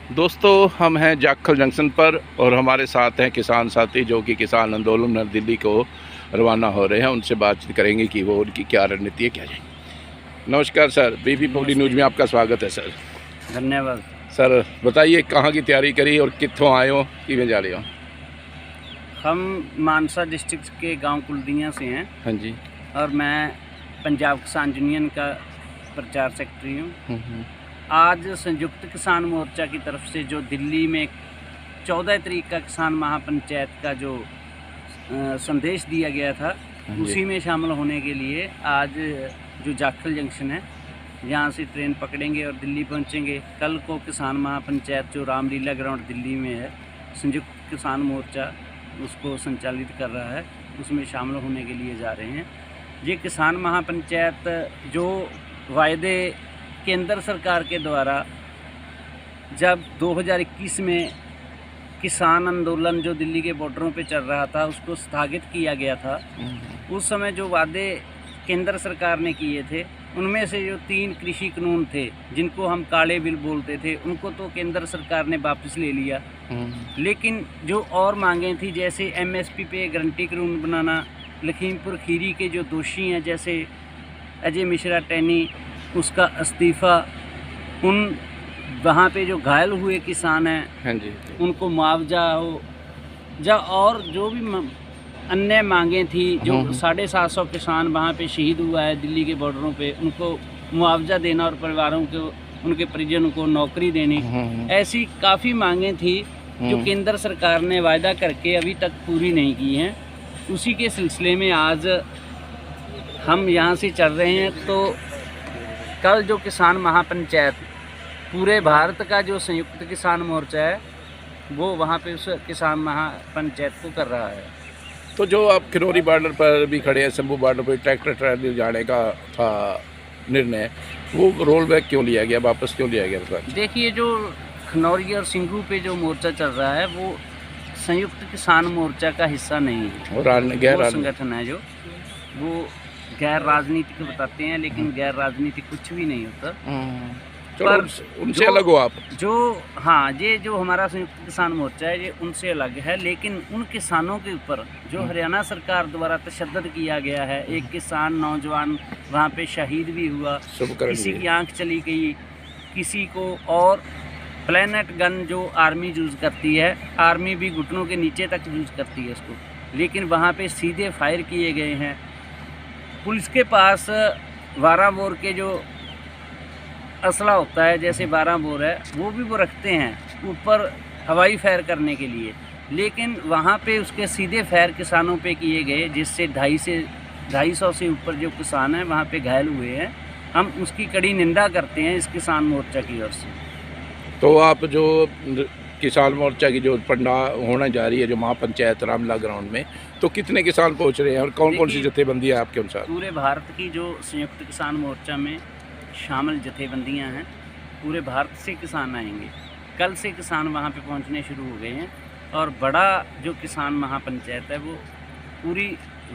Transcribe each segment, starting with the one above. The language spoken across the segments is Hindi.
दोस्तों, हम हैं जाखल जंक्शन पर और हमारे साथ हैं किसान साथी जो कि किसान आंदोलन में दिल्ली को रवाना हो रहे हैं। उनसे बातचीत करेंगे कि वो उनकी क्या रणनीति है, क्या जाएंगे। नमस्कार सर, बीपी पब्लिक न्यूज़ में आपका स्वागत है सर। धन्यवाद सर बताइए, कहाँ की तैयारी करी और कितों आए हो, किमें जा रहे हो? हम मानसा डिस्ट्रिक्ट के गांव कुलदियाँ से हैं। हाँ जी। और मैं पंजाब किसान यूनियन का प्रचार सेक्रेटरी हूँ। आज संयुक्त किसान मोर्चा की तरफ से जो दिल्ली में 14 तारीख का किसान महापंचायत का जो संदेश दिया गया था, उसी में शामिल होने के लिए आज जो जाखल जंक्शन है, यहाँ से ट्रेन पकड़ेंगे और दिल्ली पहुँचेंगे। कल को किसान महापंचायत जो रामलीला ग्राउंड दिल्ली में है, संयुक्त किसान मोर्चा उसको संचालित कर रहा है, उसमें शामिल होने के लिए जा रहे हैं। ये किसान महापंचायत जो वायदे केंद्र सरकार के द्वारा जब 2021 में किसान आंदोलन जो दिल्ली के बॉर्डरों पे चल रहा था, उसको स्थगित किया गया था। उस समय जो वादे केंद्र सरकार ने किए थे, उनमें से जो 3 कृषि कानून थे जिनको हम काले बिल बोलते थे, उनको तो केंद्र सरकार ने वापस ले लिया। लेकिन जो और मांगें थी, जैसे MSP पे गारंटी कानून बनाना, लखीमपुर खीरी के जो दोषी हैं जैसे अजय मिश्रा टैनी, उसका इस्तीफ़ा, उन वहाँ पे जो घायल हुए किसान हैं, हाँ जी, उनको मुआवजा हो, या और जो भी अन्य मांगें थी, जो 750 किसान वहाँ पे शहीद हुआ है दिल्ली के बॉर्डरों पे, उनको मुआवजा देना और परिवारों को, उनके परिजनों को नौकरी देनी, ऐसी काफ़ी मांगें थी जो केंद्र सरकार ने वायदा करके अभी तक पूरी नहीं की हैं। उसी के सिलसिले में आज हम यहाँ से चल रहे हैं। तो कल जो किसान महापंचायत, पूरे भारत का जो संयुक्त किसान मोर्चा है, वो वहाँ पे उस किसान महापंचायत को कर रहा है। तो जो आप खिनौरी बॉर्डर पर भी खड़े हैं, शंभू बॉर्डर पर ट्रैक्टर ट्रैली जाने का था निर्णय, वो रोल बैक क्यों लिया गया, वापस क्यों लिया गया? देखिए, जो खिनौरी और सिंघू पे जो मोर्चा चल रहा है, वो संयुक्त किसान मोर्चा का हिस्सा नहीं है। वो संगठन है जो वो गैर राजनीतिक बताते हैं, लेकिन गैर राजनीतिक कुछ भी नहीं होता। पर उनसे अलग हो आप? हाँ, ये जो हमारा संयुक्त किसान मोर्चा है, ये उनसे अलग है। लेकिन उन किसानों के ऊपर जो हरियाणा सरकार द्वारा तशद्दुद किया गया है, एक किसान नौजवान वहाँ पे शहीद भी हुआ, किसी की आंख चली गई, किसी को, और प्लेनेट गन जो आर्मी यूज़ करती है, आर्मी भी घुटनों के नीचे तक यूज़ करती है उसको, लेकिन वहाँ पे सीधे फायर किए गए हैं। पुलिस के पास 12 बोर के जो असला होता है, जैसे 12 बोर है, वो भी वो रखते हैं ऊपर हवाई फायर करने के लिए, लेकिन वहाँ पे उसके सीधे फायर किसानों पे किए गए, जिससे 250 से ऊपर जो किसान हैं वहाँ पे घायल हुए हैं। हम उसकी कड़ी निंदा करते हैं इस किसान मोर्चा की ओर से। तो आप जो किसान मोर्चा की जो पंडा होने जा रही है, जो महापंचायत रामलीला ग्राउंड में, तो कितने किसान पहुंच रहे हैं और कौन कौन सी जथेबंदी है आपके अनुसार? पूरे भारत की जो संयुक्त किसान मोर्चा में शामिल जथेबंदियां हैं, पूरे भारत से किसान आएंगे। कल से किसान वहां पे पहुंचने शुरू हो गए हैं। और बड़ा जो किसान महापंचायत है, वो पूरी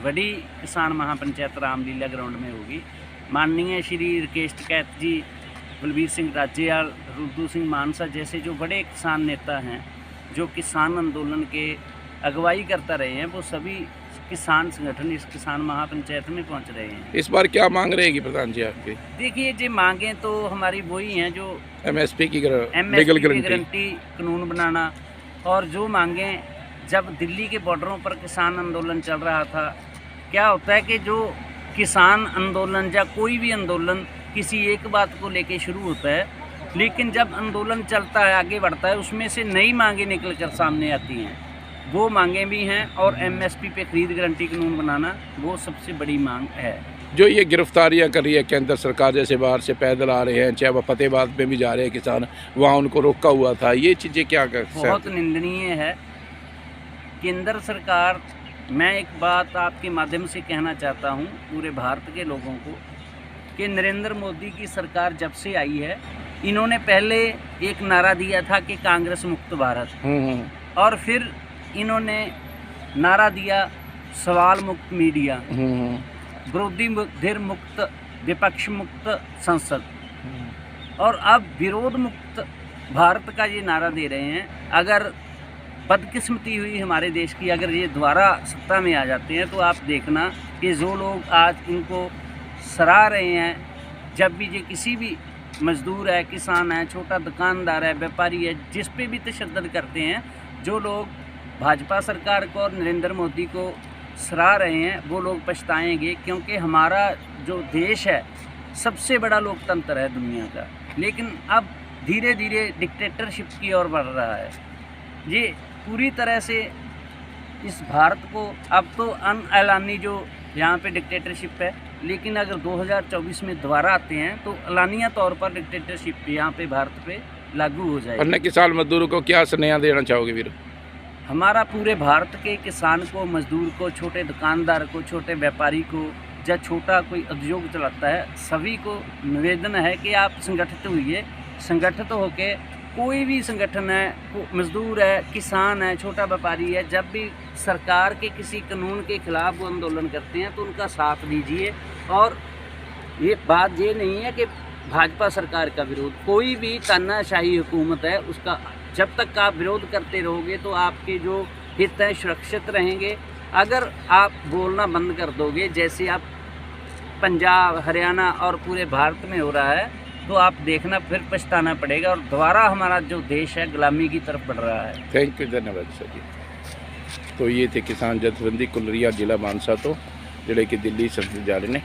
बड़ी किसान महापंचायत रामलीला ग्राउंड में होगी। माननीय श्री राकेश टिकैत जी, बलबीर सिंह राजेवाल, रुद्दू सिंह मानसा जैसे जो बड़े किसान नेता हैं, जो किसान आंदोलन के अगुवाई करता रहे हैं, वो सभी किसान संगठन इस किसान महापंचायत में पहुंच रहे हैं। इस बार क्या मांग रहेगी प्रधान जी आपकी? देखिए, ये मांगें तो हमारी वही हैं जो MSP की गारंटी कानून बनाना, और जो मांगें जब दिल्ली के बॉर्डरों पर किसान आंदोलन चल रहा था, क्या होता है कि जो किसान आंदोलन या कोई भी आंदोलन किसी एक बात को लेके शुरू होता है, लेकिन जब आंदोलन चलता है, आगे बढ़ता है, उसमें से नई मांगें निकल कर सामने आती हैं। वो मांगें भी हैं, और MSP पे खरीद गारंटी कानून बनाना वो सबसे बड़ी मांग है। जो ये गिरफ्तारियां कर रही है केंद्र सरकार, जैसे बाहर से पैदल आ रहे हैं, चाहे वह फतेहाबाद में भी जा रहे हैं किसान, वहाँ उनको रोका हुआ था, ये चीज़ें क्या कर? बहुत निंदनीय है। केंद्र सरकार, मैं एक बात आपके माध्यम से कहना चाहता हूँ पूरे भारत के लोगों को, कि नरेंद्र मोदी की सरकार जब से आई है, इन्होंने पहले एक नारा दिया था कि कांग्रेस मुक्त भारत, और फिर इन्होंने नारा दिया सवाल मुक्त मीडिया, विरोधी धीर मुक्त, विपक्ष मुक्त संसद, और अब विरोध मुक्त भारत का ये नारा दे रहे हैं। अगर बदकिस्मती हुई हमारे देश की, अगर ये दोबारा सत्ता में आ जाते हैं तो आप देखना कि जो लोग आज इनको सराह रहे हैं, जब भी ये किसी भी मज़दूर है, किसान है, छोटा दुकानदार है, व्यापारी है, जिस पे भी तशद्दुद करते हैं, जो लोग भाजपा सरकार को और नरेंद्र मोदी को सराह रहे हैं, वो लोग पछताएंगे। क्योंकि हमारा जो देश है सबसे बड़ा लोकतंत्र है दुनिया का, लेकिन अब धीरे धीरे डिक्टेटरशिप की ओर बढ़ रहा है। ये पूरी तरह से इस भारत को, अब तो अनएलानी जो यहाँ पे डिक्टेटरशिप है, लेकिन अगर 2024 में दोबारा आते हैं तो एलानिया तौर पर डिक्टेटरशिप यहाँ पे भारत पे लागू हो जाएगी। अन्य किसान मजदूरों को क्या स्नेह देना चाहोगे वीर? हमारा पूरे भारत के किसान को, मजदूर को, छोटे दुकानदार को, छोटे व्यापारी को, या छोटा कोई उद्योग चलाता है, सभी को निवेदन है कि आप संगठित होइए। संगठित होके कोई भी संगठन है, मजदूर है, किसान है, छोटा व्यापारी है, जब भी सरकार के किसी कानून के खिलाफ वो आंदोलन करते हैं तो उनका साथ दीजिए। और ये बात ये नहीं है कि भाजपा सरकार का विरोध, कोई भी तानाशाही हुकूमत है उसका जब तक आप विरोध करते रहोगे तो आपके जो हित हैं सुरक्षित रहेंगे। अगर आप बोलना बंद कर दोगे, जैसे आप पंजाब, हरियाणा और पूरे भारत में हो रहा है, तो आप देखना फिर पछताना पड़ेगा और दोबारा हमारा जो देश है गुलामी की तरफ बढ़ रहा है। थैंक यू, धन्यवाद सर जी। तो ये थे किसान जथेबंदी कुलरिया जिला मानसा तो, जिले की दिल्ली संसद जा रहे ने।